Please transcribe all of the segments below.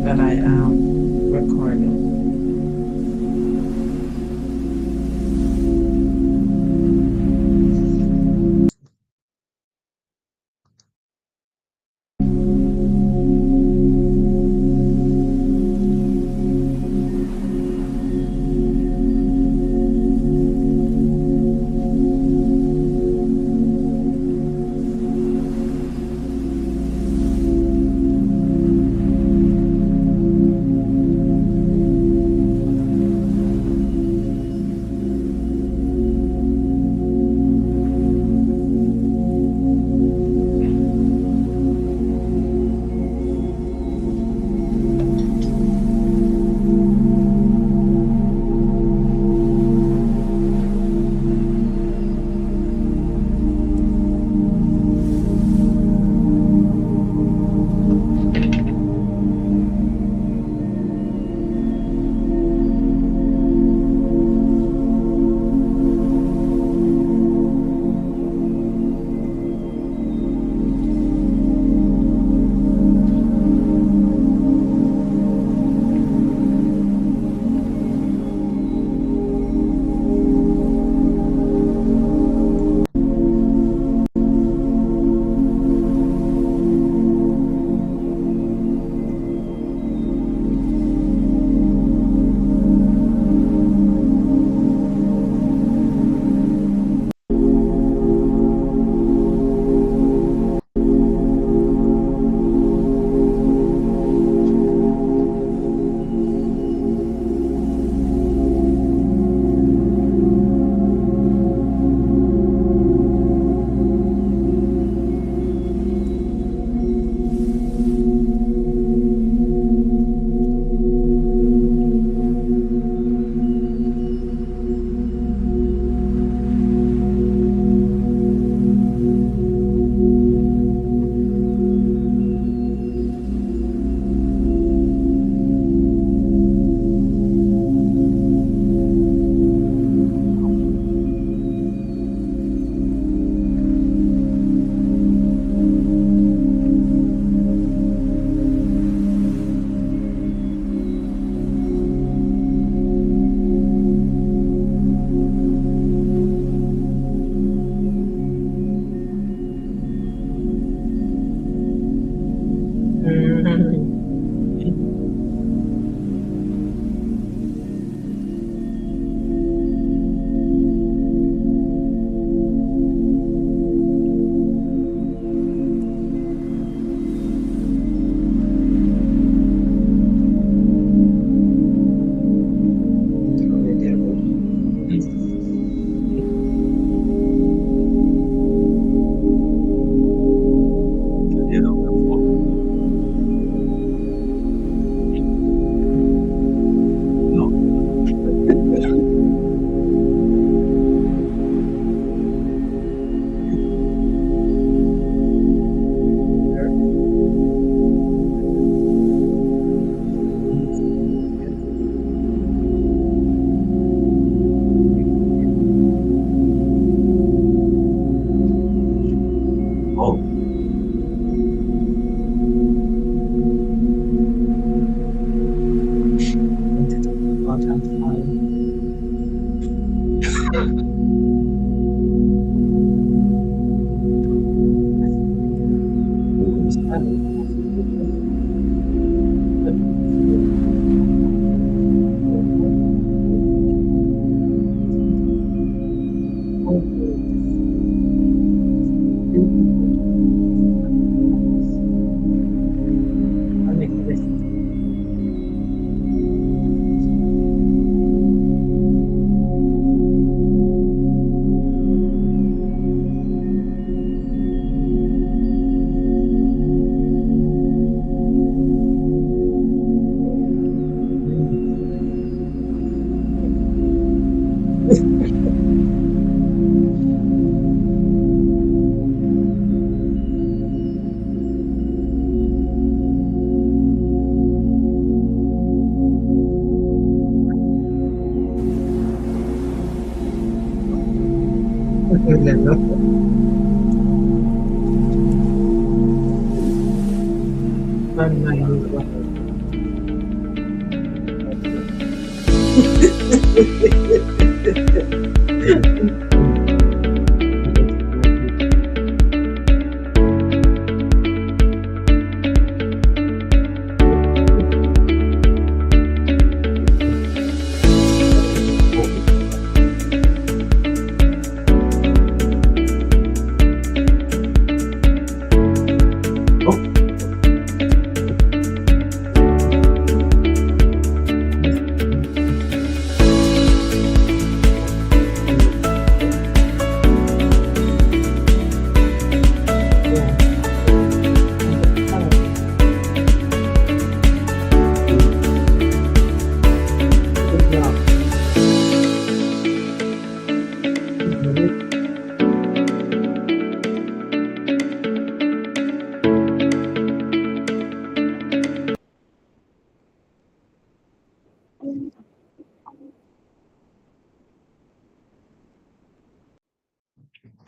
that I recorded.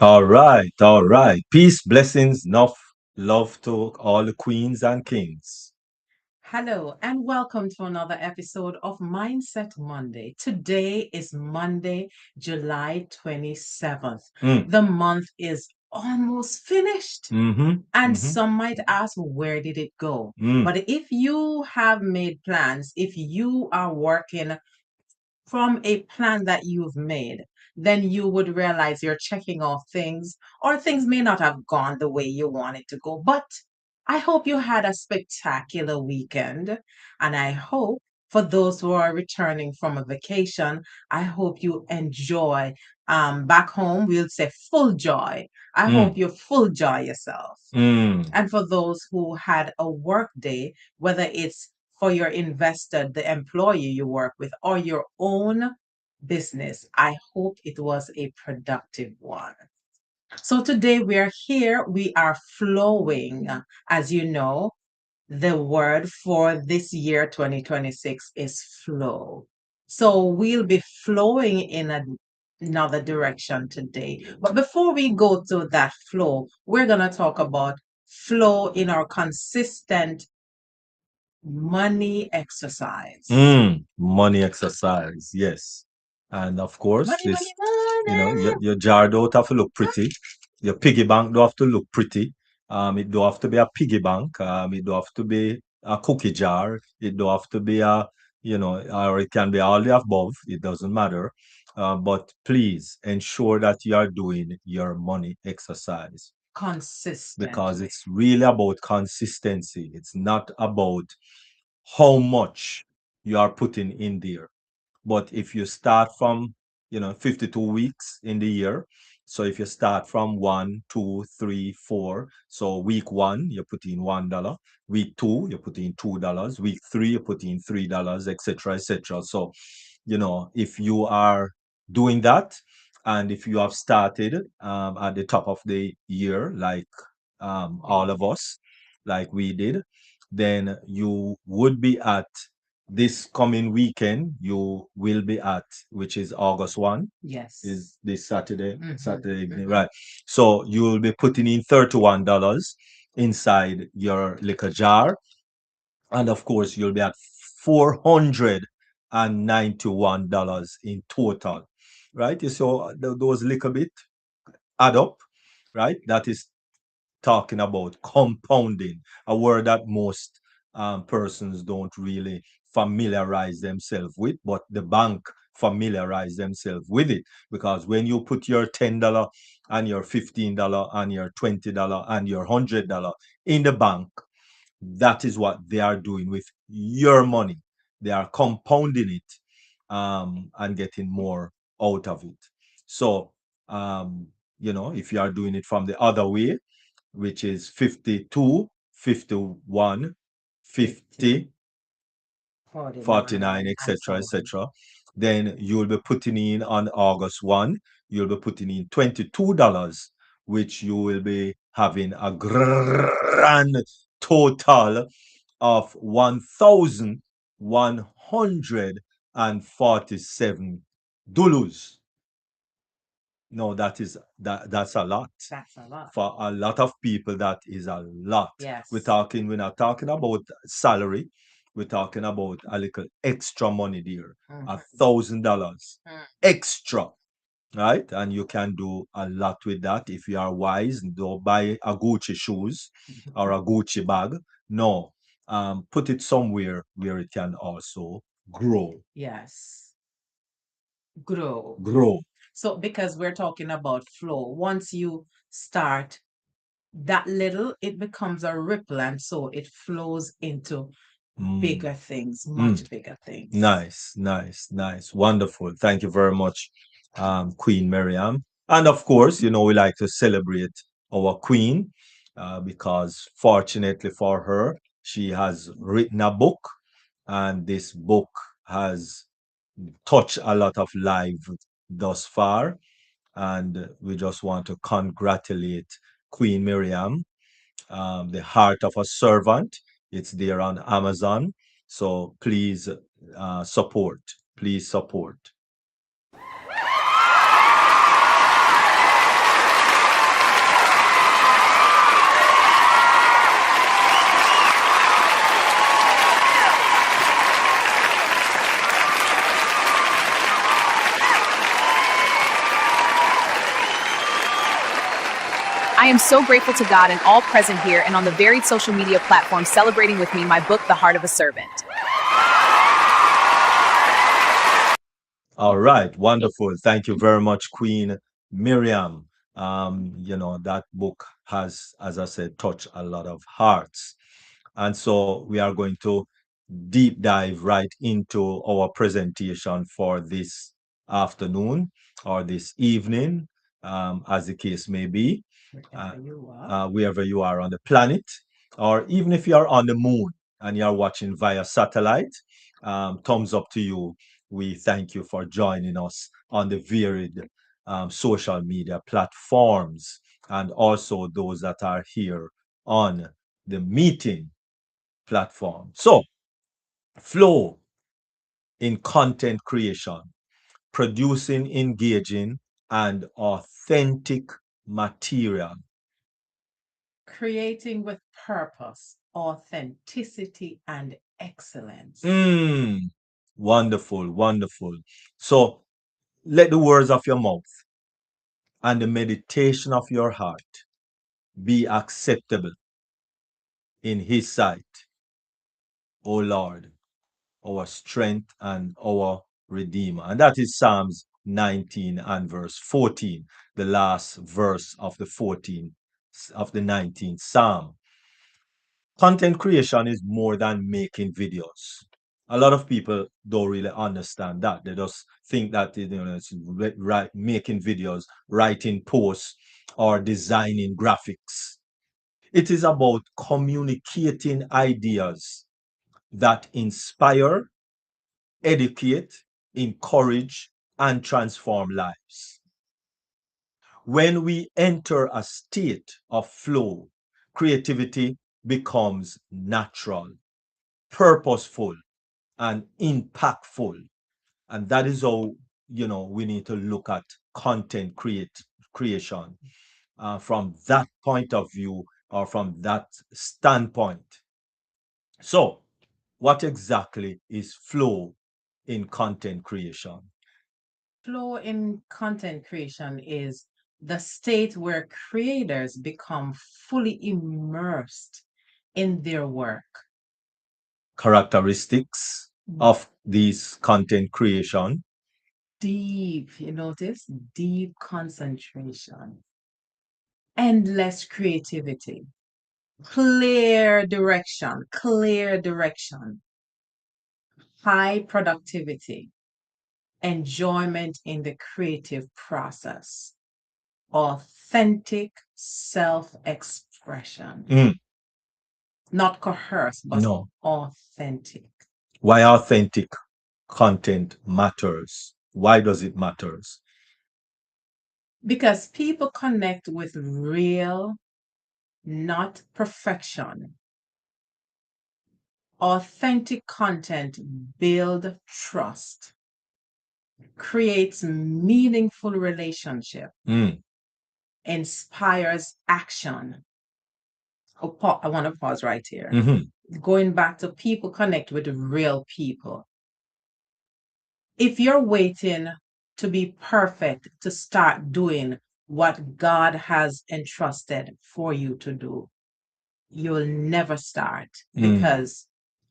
All right, all right. Peace, blessings, enough love to all the queens and kings. Hello, and welcome to another episode of Mindset Monday. Today is Monday, July 27th. Mm, The month is almost finished. mm-hmm, And mm-hmm, some might ask, where did it go? mm, But if you have made plans, if you are working from a plan that you've made, then you would realize you're checking off things, or things may not have gone the way you want it to go. But I hope you had a spectacular weekend. And I hope for those who are returning from a vacation, I hope you enjoy. Back home, we'll say full joy. I hope mm, you full joy yourself. mm, And for those who had a work day, whether it's for your investor, the employee you work with, or your own business, I hope it was a productive one. So today we are here, we are flowing. As you know, the word for this year 2026 is flow. So we'll be flowing in another direction today. But before we go to that flow, we're going to talk about flow in our consistent money exercise. money exercise, yes. And of course, Money, this, money, money. your jar don't have to look pretty. Your piggy bank don't have to look pretty. It don't have to be a piggy bank. It don't have to be a cookie jar. It don't have to be a, or it can be all the above. It doesn't matter. But please ensure that you are doing your money exercise because Consistently. it's really about consistency. It's not about how much you are putting in there. But if you start from, 52 weeks in the year, so if you start from one, two, three, four, so week one, you put in $1, week two, you put in $2, week three, you put in $3, etc., etc. So, if you are doing that, and if you have started at the top of the year, like all of us, like we did, then you would be at this coming weekend, you will be at, which is August 1, Yes. is this Saturday, Saturday evening, Mhm. right? So you will be putting in $31 inside your liquor jar. And of course, you'll be at $491 in total, right? So those little bit add up, right? That is talking about compounding, a word that most persons don't really familiarize themselves with, but the bank familiarize themselves with it because when you put your $10 and your $15 and your $20 and your $100 in the bank, that is what they are doing with your money. They are compounding it and getting more out of it. So, if you are doing it from the other way, which is 52, 51, 50, 49, 49 and so etc., on. etc. Then you'll be putting in on August 1, you'll be putting in $22, which you will be having a grand total of $1,147. No, that's a lot. That's a lot. For a lot of people, that is a lot. Yes. We're not talking about salary. we're talking about a little extra money there, Mhm. $1,000 Mm. extra, right? And you can do a lot with that if you are wise. Don't buy a Gucci shoes or a Gucci bag. No, put it somewhere where it can also grow. Yes, grow. Grow. So, because we're talking about flow, once you start that little, it becomes a ripple, and so it flows into Mm. bigger things, Mm. much bigger things. Nice, nice, nice. Wonderful. Thank you very much, Queen Miriam. And of course, we like to celebrate our queen because fortunately for her, she has written a book, and this book has touched a lot of lives thus far. And we just want to congratulate Queen Miriam, The Heart of a Servant. It's there on Amazon. So please support. Please support. I am so grateful to God and all present here and on the varied social media platforms celebrating with me my book, The Heart of a Servant. All right, wonderful. Thank you very much, Queen Miriam. That book has, as I said, touched a lot of hearts. And so we are going to deep dive right into our presentation for this afternoon or this evening, as the case may be, uh, Wherever you are. wherever you are on the planet, or even if you're on the moon and you're watching via satellite. Thumbs up to you. We thank you for joining us on the varied social media platforms, and also those that are here on the meeting platform. So, flow in content creation, producing engaging and authentic material. Creating with purpose, authenticity, and excellence. Mm, wonderful, wonderful. So, let the words of your mouth and the meditation of your heart be acceptable in His sight, O Lord, our strength and our Redeemer. And that is Psalms 19 and verse 14, the last verse of the 14th of the 19th Psalm. Content creation is more than making videos. A lot of people don't really understand that. They just think that it's making videos, writing posts, or designing graphics. It is about communicating ideas that inspire, educate, encourage, and transform lives. When we enter a state of flow, creativity becomes natural, purposeful, and impactful. And that is how we need to look at creation from that point of view or from that standpoint. So, what exactly is flow in content creation? Flow in content creation is the state where creators become fully immersed in their work. Characteristics of these content creation. Deep, you notice? Deep concentration, endless creativity, clear direction, high productivity, enjoyment in the creative process, authentic self expression, Mm, not coerced, but no. authentic. Why authentic content matters? Why does it matters? Because people connect with real, not perfection. Authentic content build trust, creates meaningful relationship, Mm, inspires action, I want to pause right here. Mm-hmm. Going back to people connect with real people. If you're waiting to be perfect to start doing what God has entrusted for you to do, you'll never start Mm. because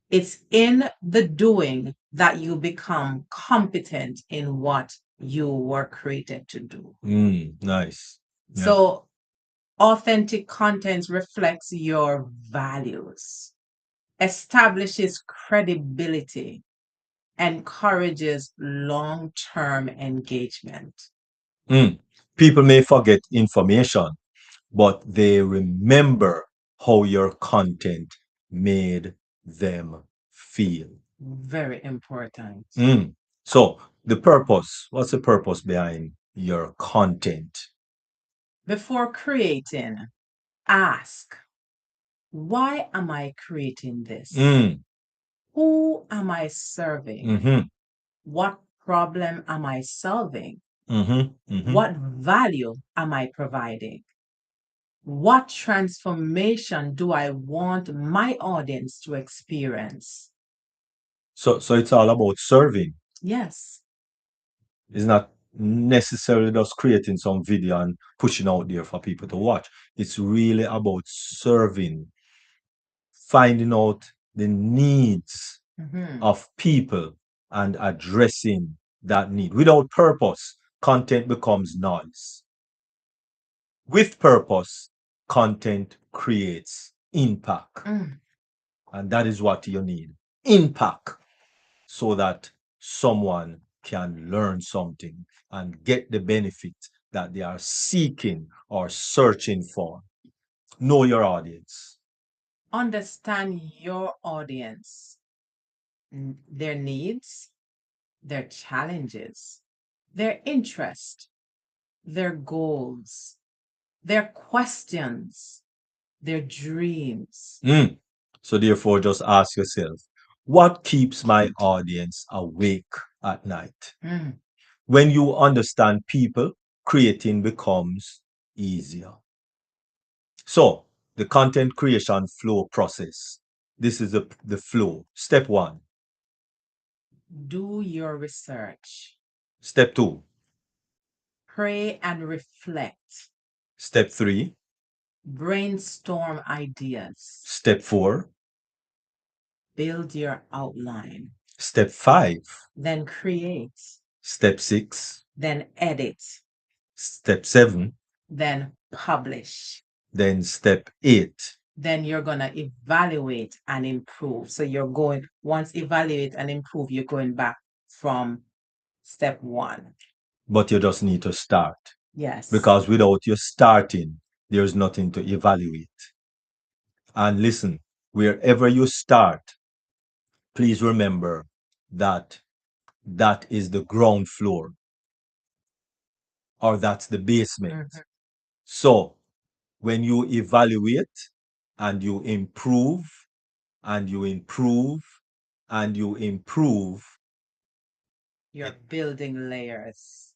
it's in the doing that you become competent in what you were created to do. Nice. Yeah. So, authentic content reflects your values, establishes credibility, encourages long term engagement. Mm. People may forget information, but they remember how your content made them feel. Very important. Mm. So, the purpose, what's the purpose behind your content? Before creating, ask, why am I creating this? Mm. Who am I serving? Mm-hmm. What problem am I solving? Mm-hmm. Mm-hmm. What value am I providing? What transformation do I want my audience to experience? So it's all about serving. Yes. It's not necessarily just creating some video and pushing out there for people to watch. It's really about serving, finding out the needs Mhm. of people and addressing that need. Without purpose, content becomes noise. With purpose, content creates impact. Mm. And that is what you need, impact, so that someone can learn something and get the benefit that they are seeking or searching for. Know your audience. Understand your audience, their needs, their challenges, their interest, their goals, their questions, their dreams. Mm. So, therefore, just ask yourself, what keeps my audience awake at night? Mm. When you understand people, creating becomes easier. So, the content creation flow process. This is the flow. Step one. Do your research, Step two. pray and reflect, Step three. brainstorm ideas, Step four. build your outline, Step five. then create, Step six. then edit, Step seven. then publish. Then step eight. Then you're going to evaluate and improve. So you're going, once evaluate and improve, you're going back from step one. But you just need to start. Yes. Because without you starting, there's nothing to evaluate. And listen, wherever you start, please remember that that is the ground floor or that's the basement. Mhm. So when you evaluate and you improve and you improve and you improve, You're building layers.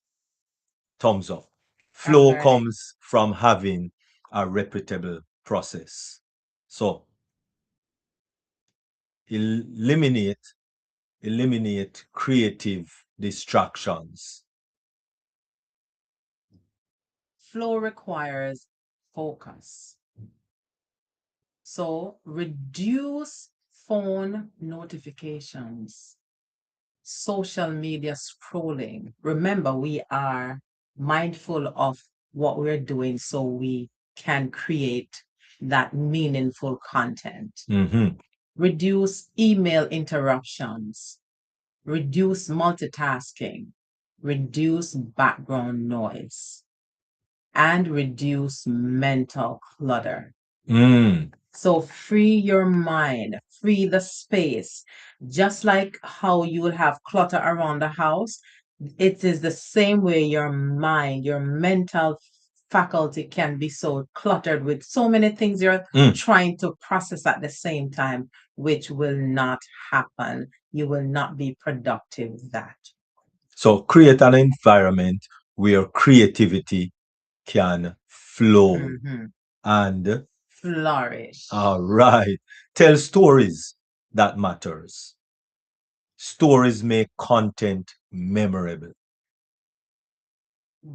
thumbs up. I'm Flow learning. comes from having a reputable process. So eliminate creative distractions. Flow requires focus. So reduce phone notifications, social media scrolling. Remember, we are mindful of what we're doing so we can create that meaningful content. Mm-hmm. Reduce email interruptions, reduce multitasking, reduce background noise, and reduce mental clutter. Mm. So free your mind, free the space. Just like how you will have clutter around the house, it is the same way your mind, your mental faculty can be so cluttered with so many things you're Mm. trying to process at the same time, which will not happen. You will not be productive with that. So create an environment where creativity can flow Mhm. and flourish. All right. Tell stories that matters. Stories make content memorable.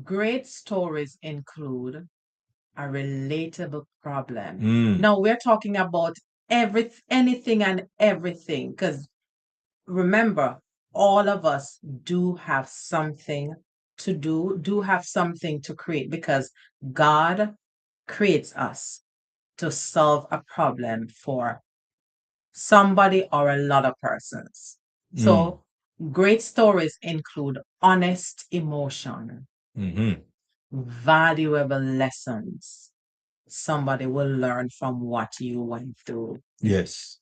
Great stories include a relatable problem. Mm, Now we're talking about anything and everything because remember, all of us do have something to do have something to create because God creates us to solve a problem for somebody or a lot of persons. mm, So, great stories include honest emotion, mhm. valuable lessons. Somebody will learn from what you went through. Yes.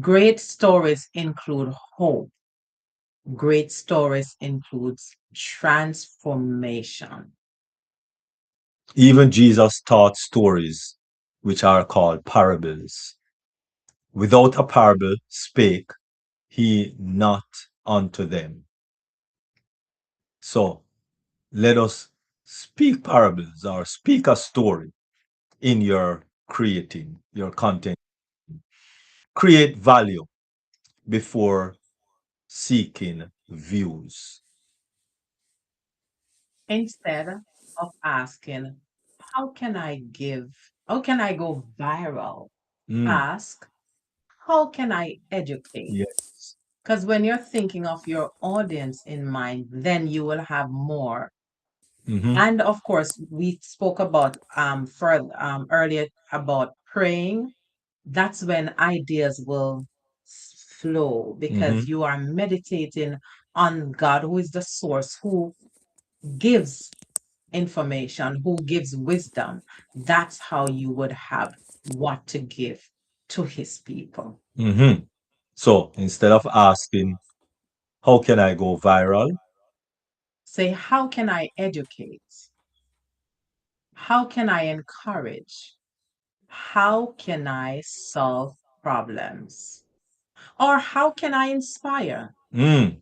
Great stories include hope. Great stories includes transformation. Even Jesus taught stories, which are called parables. Without a parable spake he not unto them. So let us speak parables or speak a story in your creating your content. Create value before seeking views. Instead of asking, how can I how can I go viral? Mm, Ask, how can I educate? yes. Because when you're thinking of your audience in mind, then you will have more. Hmm. And of course, we spoke about further earlier about praying. That's when ideas will flow Hmm. because you are meditating on God, who is the source, who gives information, who gives wisdom. That's how you would have what to give to his people. Hmm. So instead of asking, how can I go viral? Say, how can I educate? How can I encourage? How can I solve problems? Or how can I inspire? Mm,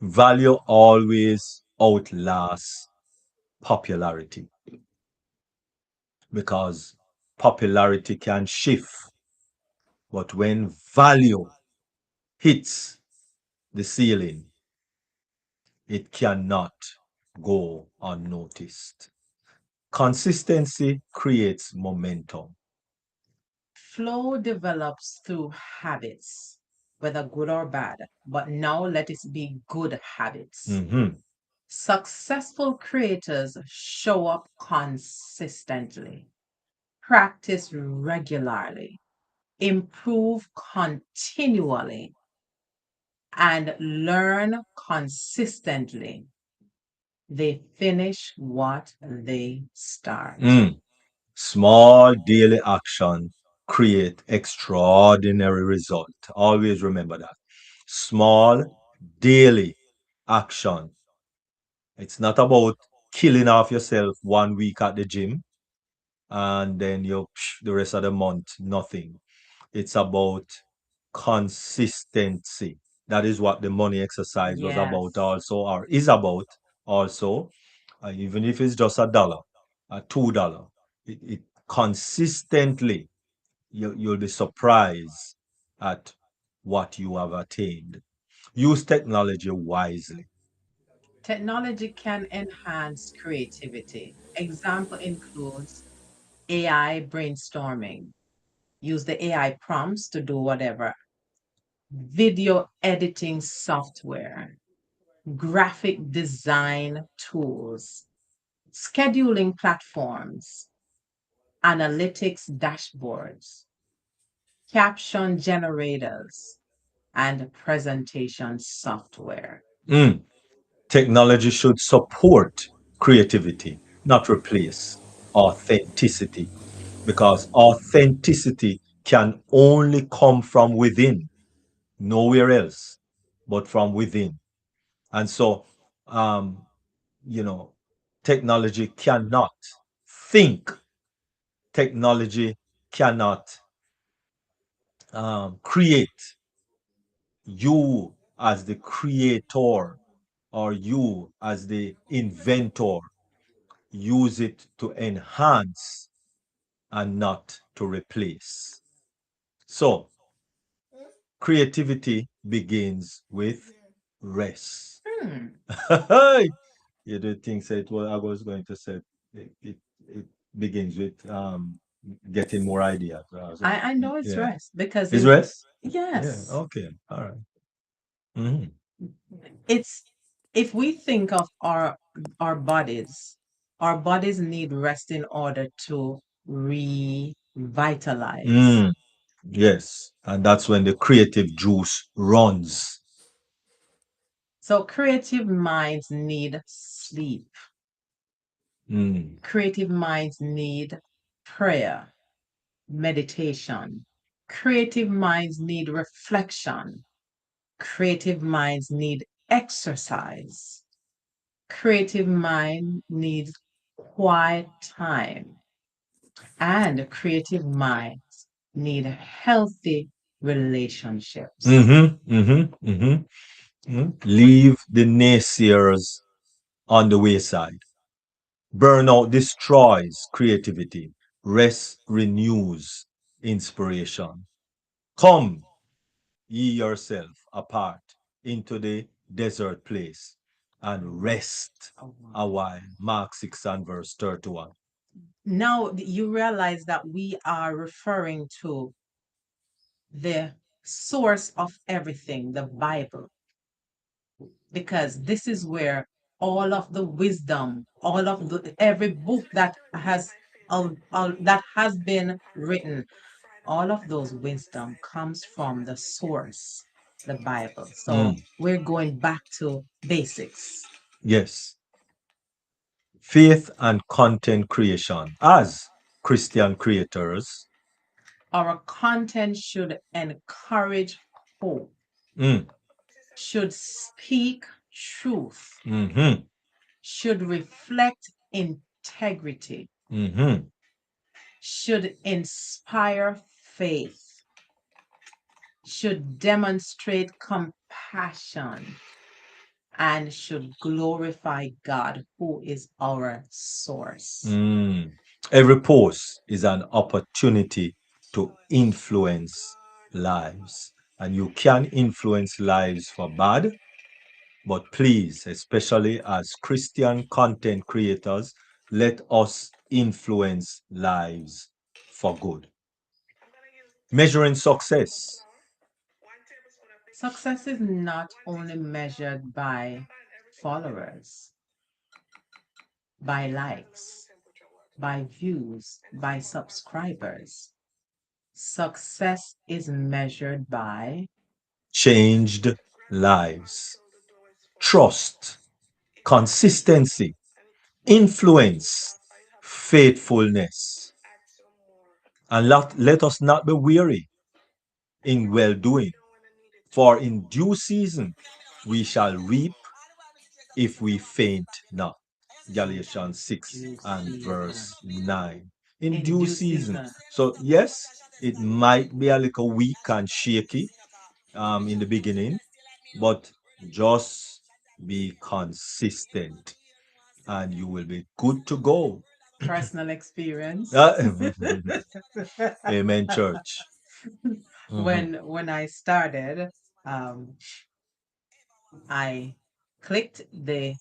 value always outlasts popularity because popularity can shift, but when value hits the ceiling, it cannot go unnoticed. Consistency creates momentum. Flow develops through habits, whether good or bad, but now let it be good habits. Mhm. Successful creators show up consistently, practice regularly, improve continually, and learn consistently. They finish what they start. Mm. Small daily action create extraordinary result. Always remember that. Small daily action. It's not about killing off yourself 1 week at the gym and then you the rest of the month nothing. It's about consistency. That is what the money exercise was about Yes. also, or is about also. Even if it's just $1, $2, it consistently you'll be surprised at what you have attained. Use technology wisely. Technology can enhance creativity. Example includes AI brainstorming. Use the AI prompts to do whatever. Video editing software, graphic design tools, scheduling platforms, analytics dashboards, caption generators, and presentation software. Mm. Technology should support creativity, not replace authenticity, because authenticity can only come from within, nowhere else, but from within. And so, um, you know, technology cannot think, technology cannot create. You, as the creator, or you, as the inventor, use it to enhance and not to replace. So, creativity begins with rest. Hmm. You do think say it was I was going to say it begins with getting more ideas. I know it's Yeah. rest because Is in rest? Yeah. yes, Okay. All right. Mm-hmm. it's if we think of our bodies need rest in order to revitalize. Mm, yes. And that's when the creative juice runs. So creative minds need sleep. Mm, Creative minds need prayer, meditation. Creative minds need reflection. Creative minds need exercise. Creative mind needs quiet time. And creative minds need healthy relationships. mm-hmm, mm-hmm, mm-hmm, mm-hmm. Leave the naysayers on the wayside. Burnout destroys creativity. Rest renews inspiration. Come ye yourself apart into the desert place and rest a while. Mark 6 and verse 31. Now you realize that we are referring to the source of everything, the Bible, because this is where all of the wisdom, all of the every book that has been written, all of those wisdom comes from the source, the Bible. So Mm, we're going back to basics. yes. Faith and content creation. As Christian creators, Our content should encourage hope, mm, should speak truth, mm-hmm, should reflect integrity, mm-hmm, should inspire faith, should demonstrate compassion, and should glorify God, who is our source. mm. Every post is an opportunity to influence lives. And you can influence lives for bad, but please, especially as Christian content creators, let us influence lives for good. Measuring success. Success is not only measured by followers, by likes, by views, by subscribers. Success is measured by Changed lives. Trust, consistency, influence, faithfulness. And let us not be weary in well doing, for in due season we shall reap if we faint not. Galatians 6 due and season. verse 9. In In due due season. season. So, yes, it might be a little weak and shaky in the beginning, but just be consistent and you will be good to go. Personal experience. Uh, Amen, church. Mhm. When I started, um, I clicked the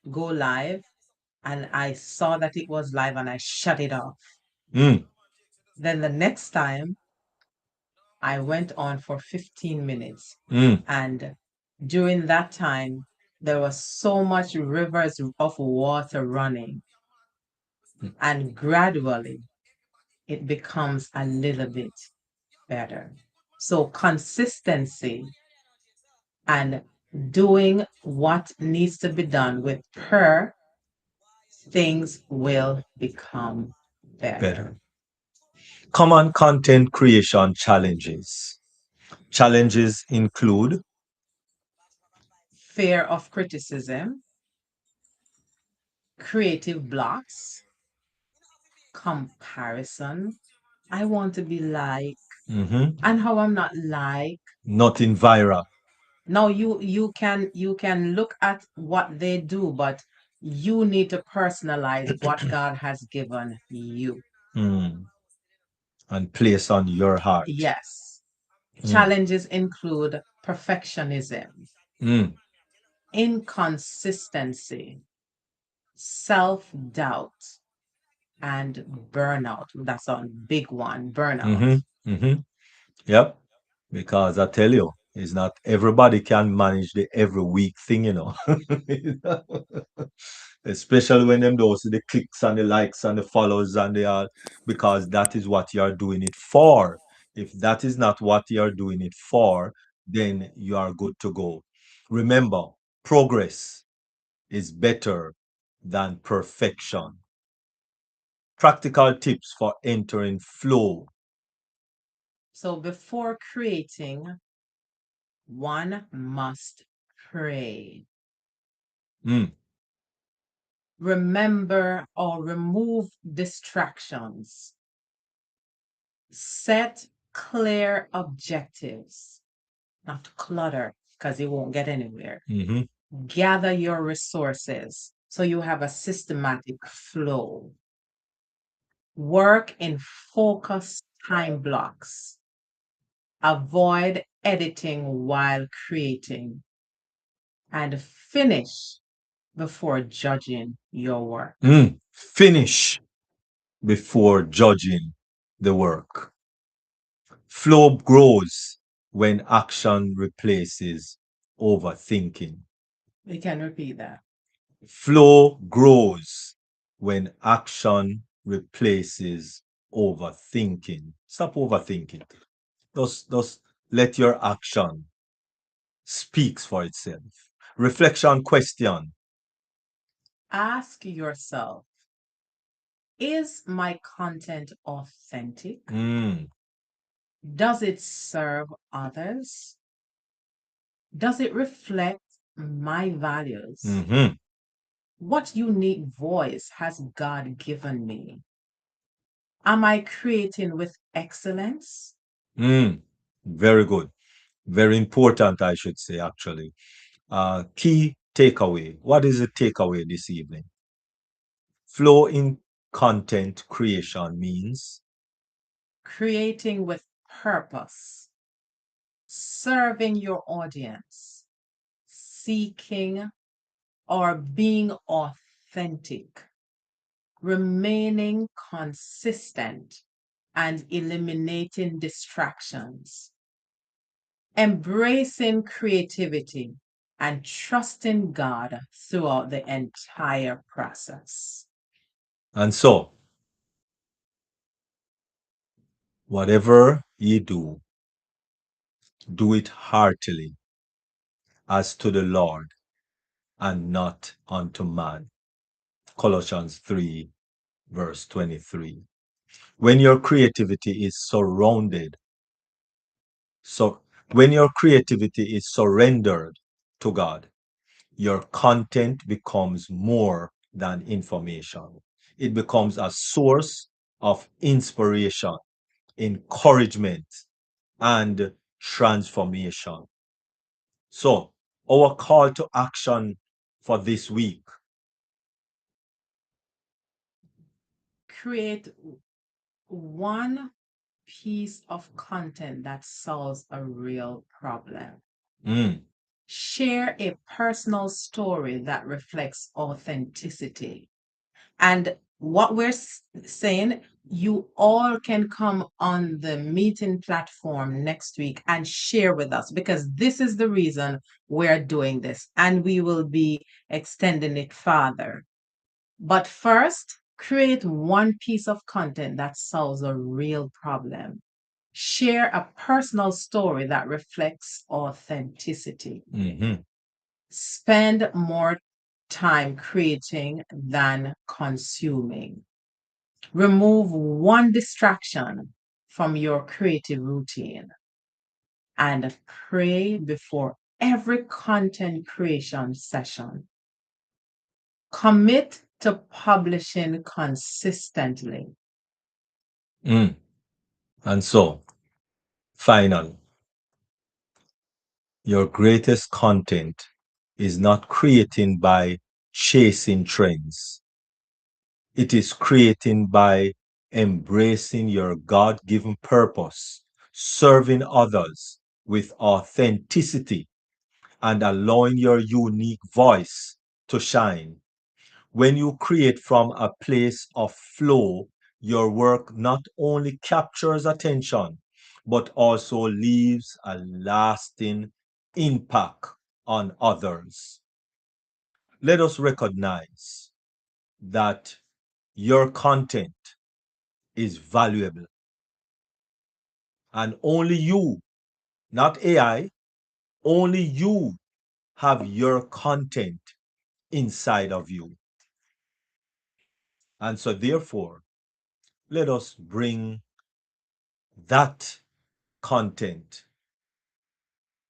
go live and I saw that it was live and I shut it off. Mm, Then the next time I went on for 15 minutes. mm. And during that time, there was so much rivers of water running. And gradually, it becomes a little bit better. So consistency and doing what needs to be done with her, things will become better. Better. Common content creation challenges. Challenges include Fear of criticism, creative blocks, comparison. I want to be like, mhm, and how I'm not like. nothing viral. Now you can look at what they do, but you need to personalize what God has given you. Mm. And place on your heart. Yes. Mm. Challenges include perfectionism, Mm. inconsistency, self doubt, and burnout. That's a big one, burnout. Mm-hmm. Mm-hmm. Yep. Because I tell you, it's not everybody can manage the every week thing, you know. Especially when them those the clicks and the likes and the follows and the because that is what you are doing it for. If that is not what you are doing it for, then you are good to go. Remember, progress is better than perfection. Practical tips for entering flow. So before creating, one must pray. Mm. Remember or remove distractions. Set clear objectives, not clutter, because you won't get anywhere. Mhm. Gather your resources so you have a systematic flow. Work in focused time blocks. Avoid editing while creating. And finish before judging your work. Mm. Finish before judging the work. Flow grows when action replaces overthinking. We can repeat that. Flow grows when action replaces overthinking. Stop overthinking. Just let your action speaks for itself. Reflection question. Ask yourself, is my content authentic? Mm. Does it serve others? Does it reflect my values? Mhm. What unique voice has God given me? Am I creating with excellence? Mm. Very good. Very important, I should say, actually. Key takeaway. What is the takeaway this evening? Flow in content creation means Creating with purpose, serving your audience, seeking or being authentic, remaining consistent, and eliminating distractions, embracing creativity, and trusting God throughout the entire process. and so whatever ye do it heartily as to the Lord and not unto man. Colossians 3, verse 23. When your creativity is surrounded, so when your creativity is surrendered to God, your content becomes more than information. It becomes a source of inspiration, encouragement, and transformation. So, our call to action for this week. Create one piece of content that solves a real problem. Mm. Share a personal story that reflects authenticity. And what we're saying, you all can come on the meeting platform next week and share with us because this is the reason we're doing this and we will be extending it further. But first, create one piece of content that solves a real problem. Share a personal story that reflects authenticity. Mhm. Spend more time creating than consuming. Remove one distraction from your creative routine and pray before every content creation session. Commit to publishing consistently. Mm. And so, final, your greatest content is not creating by chasing trends. It is creating by embracing your God given purpose, serving others with authenticity, and allowing your unique voice to shine. When you create from a place of flow, your work not only captures attention, but also leaves a lasting impact on others. Let us recognize that your content is valuable and only you, not AI, only you have your content inside of you. And so, therefore, let us bring that content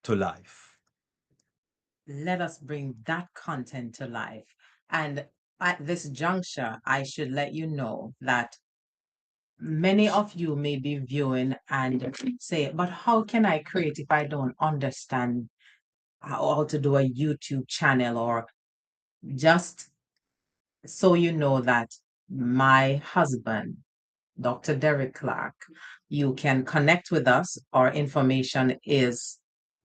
to life. Let us bring that content to life. And at this juncture, I should let you know that many of you may be viewing and say, but how can I create if I don't understand how to do a YouTube channel? Or just so you know that my husband, Dr. Derek Clark, you can connect with us. Our information is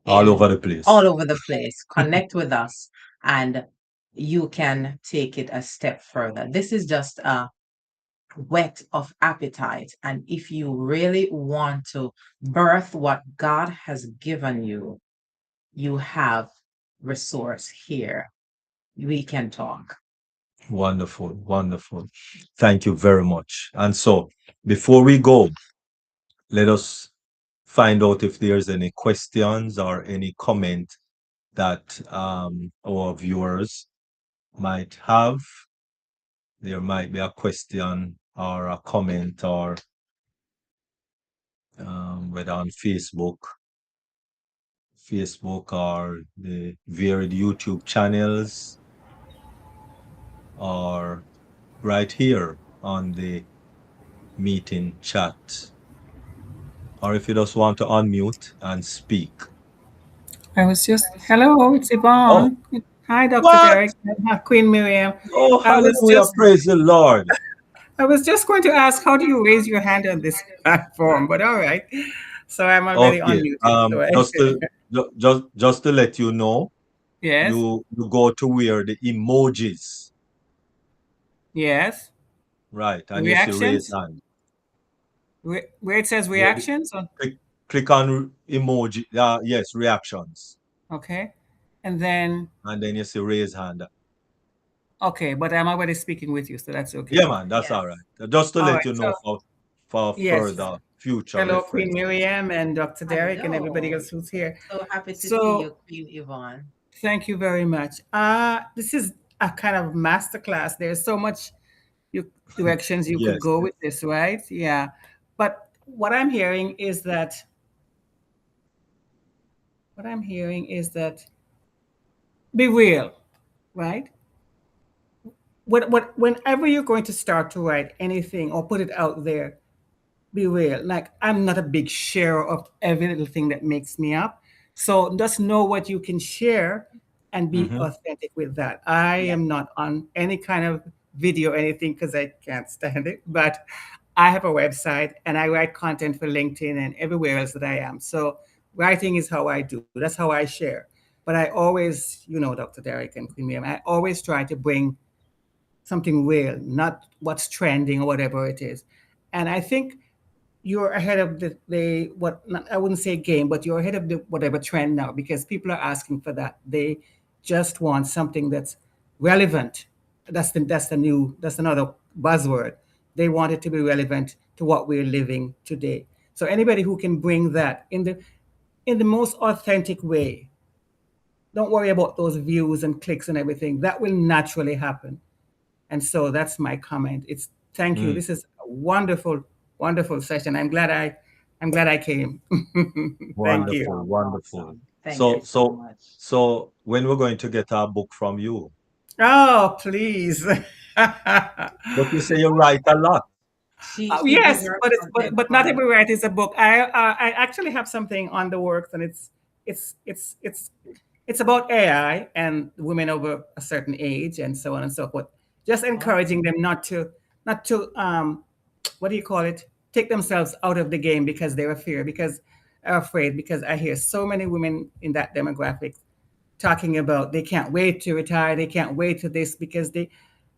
All in over the all place. over the place. Connect with us and you can take it a step further. This is just a whet of appetite. And if you really want to birth what God has given you, you have resource here. We can talk. Wonderful, wonderful. Thank you very much. And so, before we go, let us find out if there's any questions or any comment that our viewers might have. There might be a question or a comment, or whether on Facebook or the varied YouTube channels, or right here on the meeting chat. Or if you just want to unmute and speak. I was just, hello, it's Oh, Yvonne. Hi, Dr. what? Derek. Hi, Queen Miriam. Oh, I was hallelujah. just, Praise the Lord. I was just going to ask, how do you raise your hand on this platform? But all right. So I'm already Okay. unmuted. So Just to let you know, yes, you go to where the emojis, yes. right? And you see raise Reactions? hand. Where it says Where the, reactions? click, click on emoji. Yes, reactions. Okay. And then, And then you see raise hand. okay, but I'm already speaking with you, so that's Yeah, okay. man, that's Yes. all right. Just to All let right. you So, know for yes. further future Hello, Queen reference. Miriam and Dr. Derek and everybody Hello. else who's here. So happy to see you, So, Queen Yvonne. thank you very much. This is a kind of masterclass. There's so much directions you could Yes. go with this, right? Yeah. But what I'm hearing is that be real, right? Whenever you're going to start to write anything or put it out there, be real. Like, I'm not a big sharer of every little thing that makes me up. So just know what you can share and be Mm-hmm. authentic with that. I Yes. am not on any kind of video or anything because I can't stand it. But I have a website and I write content for LinkedIn and everywhere else that I am. So writing is how I do. That's how I share. But I always, Dr. Derek and Queen Miriam, I always try to bring something real, not what's trending or whatever it is. And I think you're ahead of the what not, I wouldn't say game, but you're ahead of the whatever trend now because people are asking for that. They just want something that's relevant. That's another buzzword. They want it to be relevant to what we're living today. So anybody who can bring that in the most authentic way, don't worry about those views and clicks and everything. That will naturally happen. And so that's my comment. It's thank you. Mm. This is a wonderful, wonderful session. I'm glad I came. Thank you. Wonderful, Awesome. wonderful. Awesome. Thank you So, so so, much. so when we're going to get our book from you? Oh, please. But you say you write a lot. She Oh, she give yes, her but it's but, content but not on. every write is a book. I actually have something on the works, and it's about AI and women over a certain age and so on and so forth. Just encouraging Awesome. them not to what do you call it? Take themselves out of the game because they're afraid. Because are afraid. Because I hear so many women in that demographic talking about they can't wait to retire, they can't wait to this because they,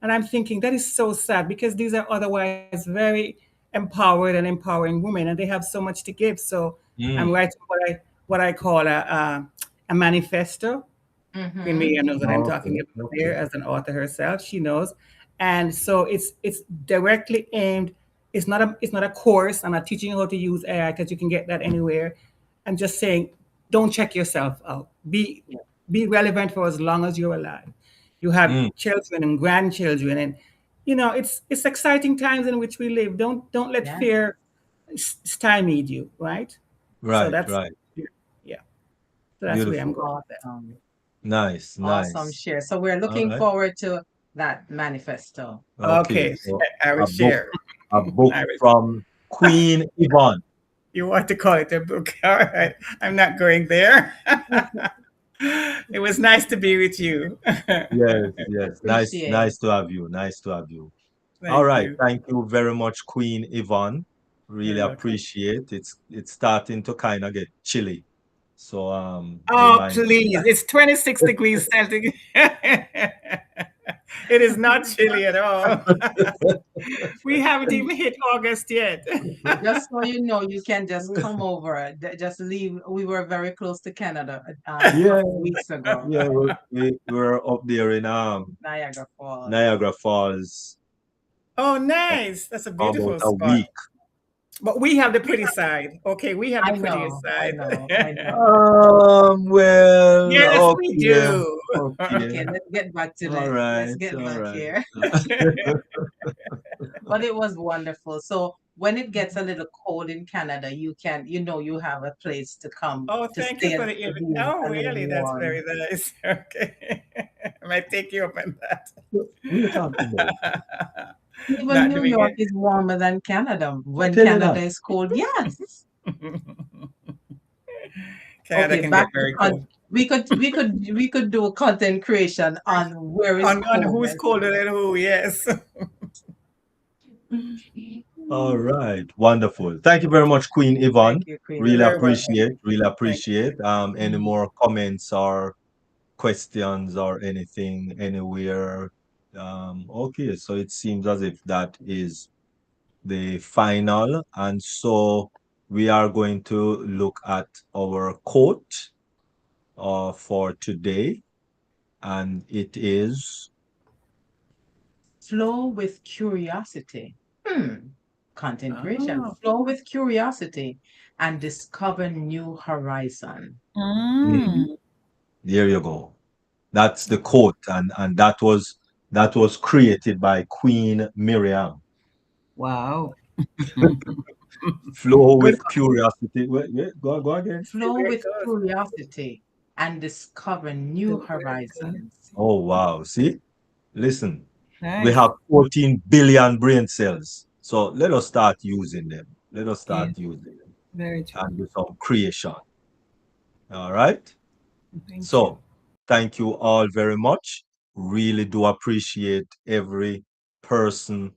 and I'm thinking that is so sad because these are otherwise very empowered and empowering women and they have so much to give. So I'm Mm. writing what I call a manifesto. Queen Mm-hmm. Media knows what I'm talking Okay, about there okay. as an author herself. She knows. And so it's directly aimed. It's not a course. I'm not teaching you how to use AI because you can get that anywhere. I'm just saying, don't check yourself out. Be relevant for as long as you're alive. You have Mm. children and grandchildren, and it's exciting times in which we live. Don't let Yeah. fear stymie you, right? So Right, that's right. yeah. So that's where I'm Beautiful. going with that. Awesome. Nice, Awesome nice. share. So we're All looking right. forward to that manifesto. Okay, Okay, so I will a book, share. a book I will. from Queen Yvonne. You want to call it a book? All right. I'm not going there. It was nice to be with you. Yes, yes. Nice, Appreciate. nice to have you. Nice to have you. All Thank right. you. Thank you very much, Queen Yvonne. Really You're welcome. appreciate it. It's starting to kind of get chilly. So we Oh, might please. It's 26 degrees Celsius. It is not chilly at all. We haven't even hit August yet. Just so you know, you can just come over. Just leave. We were very close to Canada a yeah, couple weeks ago, yeah, we're up there in Niagara Falls. Niagara Falls Oh, for nice. That's a about beautiful a spot. week. But we have the pretty side. Okay, we have the I prettiest know, I side. know, I know. Well, Yes, we okay, do. okay. Okay, let's get back to All this. Let's right, get all back right. here. But it was wonderful. So when it gets a little cold in Canada, you have a place to come Oh, to thank you stay for and the to invite. be Oh, a little really? That's warm. very nice. Okay. I might take you up on What are you talking about? that. Even Not New doing York it. is warmer than Canada. I When tell you Canada that. is cold, yes. Canada Okay, can get back to very cold. we could do content creation on where is On cold. who's colder than who, yes. All right, wonderful. Thank you very much, Queen Yvonne. Thank you, Queen Really Very Yvonne. welcome. appreciate, really Thank appreciate. Any Mhm. more comments or questions or anything anywhere? Okay, so it seems as if that is the final, and so we are going to look at our quote for today, and it is Flow with curiosity. Content creation. you. Flow with curiosity and discover new horizon. mm, Oh. there you go. That's the quote, and that was created by Queen Miriam. Wow. Flow Good. with curiosity. Wait, wait, go again. Flow Very with good. curiosity and discover new Very good. horizons. Oh wow! See, listen, we Nice. have 14 billion brain cells, so let us start using them. Let us Yeah, start using them very true. and do some creation. All right. Thank you. So, thank you all very much. Really do appreciate every person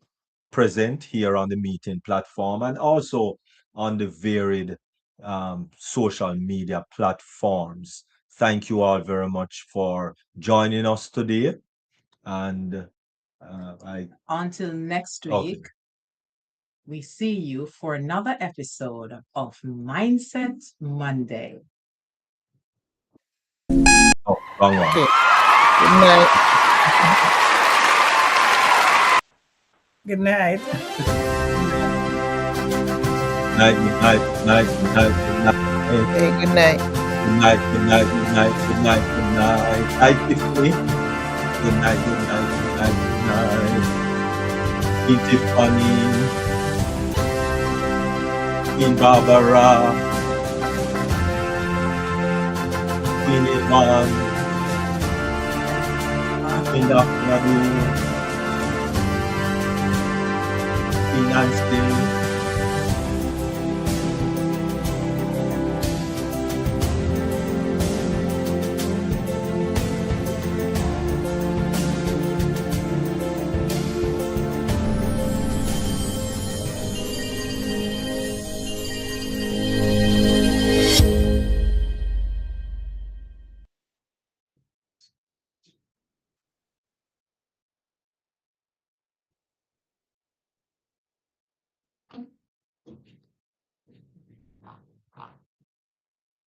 present here on the meeting platform and also on the varied social media platforms. Thank you all very much for joining us today. And I, Until next okay. week, we see you for another episode of Mindset Monday. Oh, wrong one. Okay. Good night. Good night. Night, good night, good night, good night, good night. Okay, good night. Good night, good night, good night, good night, good night. Night, Tiffany. Good night, good night, good night, good night. Queen Tiffany, Queen Barbara, Queen Yvonne, Queen Daphne, Queen Nancy,